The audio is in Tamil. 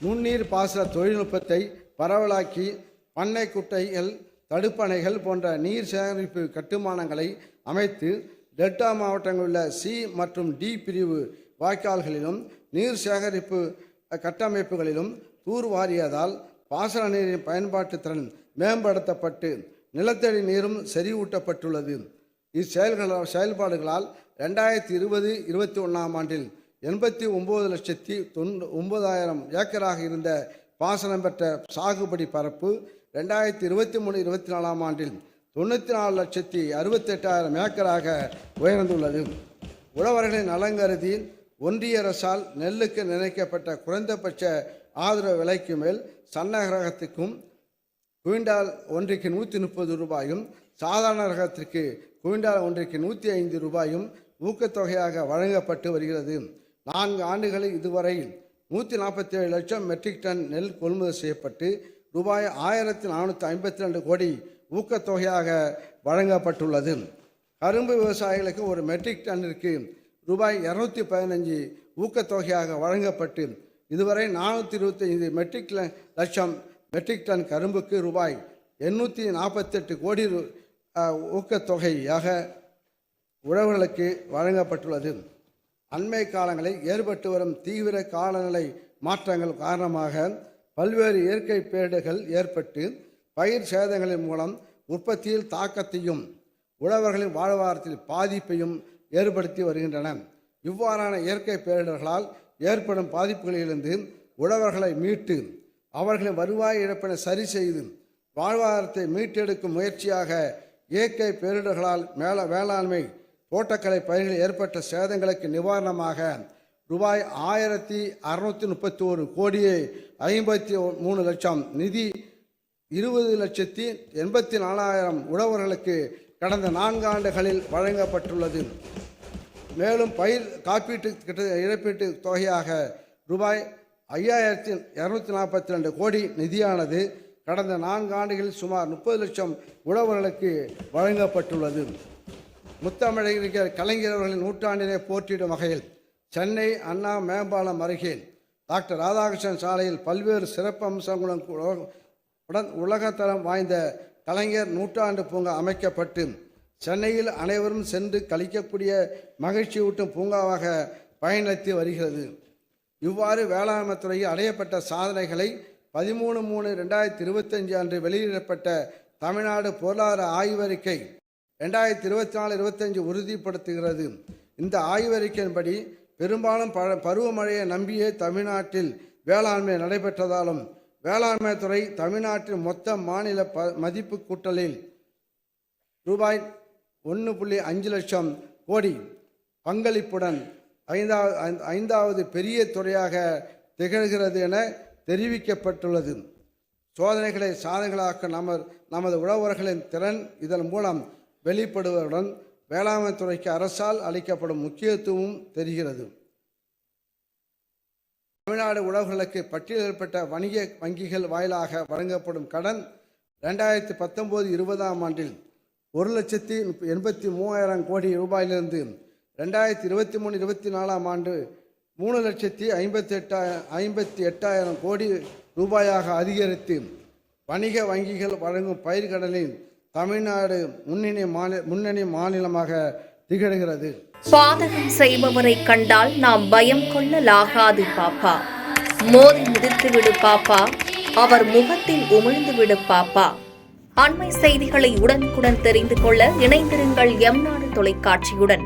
நுண்ணீர் பாசன தொழில்நுட்பத்தை பரவலாக்கி பண்ணை குட்டைகள், தடுப்பணைகள் போன்ற நீர் சேகரிப்பு கட்டுமானங்களை அமைத்து டெல்டா மாவட்டங்களில் உள்ள சி மற்றும் டி பிரிவு வாய்க்கால்களிலும் நீர் சேகரிப்பு கட்டமைப்புகளிலும் தூர்வாரியதால் பாசன நீரின் பயன்பாட்டு திறன் மேம்படுத்தப்பட்டு நிலத்தடி நீரும் செறிவூட்டப்பட்டுள்ளது. செயல்பாடுகளால் 2020-21 ஆண்டில் 89,09,000 ஏக்கராக இருந்த பாசனம் பெற்ற சாகுபடி பரப்பு 2023-24 ஆண்டில் 94,68,000 ஏக்கராக உயர்ந்துள்ளது. உழவர்களின் நலங்கருதி ஒன்றிய அரசால் நெல்லுக்கு நிர்ணயிக்கப்பட்ட குறைந்தபட்ச ஆதரவு விலைக்கு மேல் சன்ன ரகத்துக்கும் குவிண்டால் ஒன்றிற்கு 130 ரூபாயும், சாதாரண ரகத்திற்கு குவிண்டால் ஒன்றிற்கு 105 ரூபாயும் ஊக்கத்தொகையாக வழங்கப்பட்டு வருகிறது. 4 ஆண்டுகளில் இதுவரை 147 லட்சம் மெட்ரிக் டன் நெல் கொள்முதல் செய்யப்பட்டு ரூபாய் 1,452 கோடி ஊக்கத்தொகையாக வழங்கப்பட்டுள்ளது. கரும்பு விவசாயிகளுக்கு ஒரு மெட்ரிக் டன்னிற்கு ரூபாய் 215 ஊக்கத்தொகையாக வழங்கப்பட்டு இதுவரை 425 லட்சம் மெட்ரிக் டன் கரும்புக்கு ரூபாய் 848 கோடி ஊக்கத்தொகையாக உழவர்களுக்கு வழங்கப்பட்டுள்ளது. அண்மை காலங்களில் ஏற்பட்டு வரும் தீவிர காலநிலை மாற்றங்கள் காரணமாக பல்வேறு இயற்கை பேரிடர்கள் ஏற்பட்டு பயிர் சேதங்களின் மூலம் உற்பத்தியில் தாக்கத்தையும் உழவர்களின் வாழ்வாதாரத்தில் பாதிப்பையும் ஏற்படுத்தி வருகின்றன. இவ்வாறான இயற்கை பேரிடர்களால் ஏற்படும் பாதிப்புகளிலிருந்து உழவர்களை மீட்டு அவர்களின் வருவாய் இழப்பினை சரி செய்து வாழ்வாதாரத்தை மீட்டெடுக்கும் முயற்சியாக இயற்கை பேரிடர்களால் வேளாண்மை தோட்டக்கலை பயிர்களில் ஏற்பட்ட சேதங்களுக்கு நிவாரணமாக ரூபாய் 1,631 கோடியே 53 லட்சம் நிதி 20,84,000 உழவர்களுக்கு கடந்த 4 ஆண்டுகளில் வழங்கப்பட்டுள்ளது. மேலும் பயிர் காப்பீட்டு இழப்பீட்டு தொகையாக ரூபாய் 5,242 கோடி நிதியானது கடந்த 4 ஆண்டுகளில் சுமார் 30 லட்சம் உழவர்களுக்கு வழங்கப்பட்டுள்ளது. முத்தமிழறிஞர் கலைஞர் அவர்களின் நூற்றாண்டினை போற்றிடும் வகையில் சென்னை அண்ணா மேம்பாலம் அருகே டாக்டர் ராதாகிருஷ்ணன் சாலையில் பல்வேறு சிறப்பம்சங்களுடன் உலகத்தரம் வாய்ந்த கலைஞர் நூற்றாண்டு பூங்கா அமைக்கப்பட்டு சென்னையில் அனைவரும் சென்று கழிக்கக்கூடிய மகிழ்ச்சியூட்டும் பூங்காவாக பயணித்து வருகிறது. இவ்வாறு வேளாண்மை துறையில் அடையப்பட்ட சாதனைகளை 13/3/2025 அன்று வெளியிடப்பட்ட தமிழ்நாடு பொருளாதார ஆய்வறிக்கை 2024-25 உறுதிப்படுத்துகிறது. இந்த ஆய்வறிக்கையின்படி பெரும்பாலும் பருவமழையை நம்பியே தமிழ்நாட்டில் வேளாண்மை நடைபெற்றதாலும் வேளாண்மை துறை தமிழ்நாட்டின் மொத்த மாநில மதிப்பு கூட்டலில் ரூபாய் 1.5 லட்சம் கோடி பங்களிப்புடன் 5வது பெரிய துறையாக திகழ்கிறது என தெரிவிக்கப்பட்டுள்ளது. சோதனைகளை சாதனைகளாக்க நமது உழவர்களின் திறன் இதன் மூலம் வெளிப்படுவதுடன் வேளாண்மை துறைக்கு அரசால் அளிக்கப்படும் முக்கியத்துவமும் தெரிகிறது. தமிழ்நாடு உழவர்களுக்கு பட்டியலிடப்பட்ட வணிக வங்கிகள் வாயிலாக வழங்கப்படும் கடன் 2019-20 ஆண்டில் 1,83,000 கோடி ரூபாயிலிருந்து 2023-24 ஆண்டு 3,58,000 கோடி ரூபாயாக அதிகரித்து வணிக வங்கிகள் வழங்கும் பயிர்க்கடனில் தமிழ்நாடு முன்னணி மாநிலமாக திகழ்கிறது. பாதகம் செய்பவரை கண்டால் நாம் பயம் கொள்ளலாகாது பாப்பா. மோதி மிதித்து விடு பாப்பா, அவர் முகத்தில் உமிழ்ந்து விடு பாப்பா. அண்மை செய்திகளை உடனுக்குடன் தெரிந்து கொள்ள இணைந்திருங்கள் எம் நாடு தொலைக்காட்சியுடன்.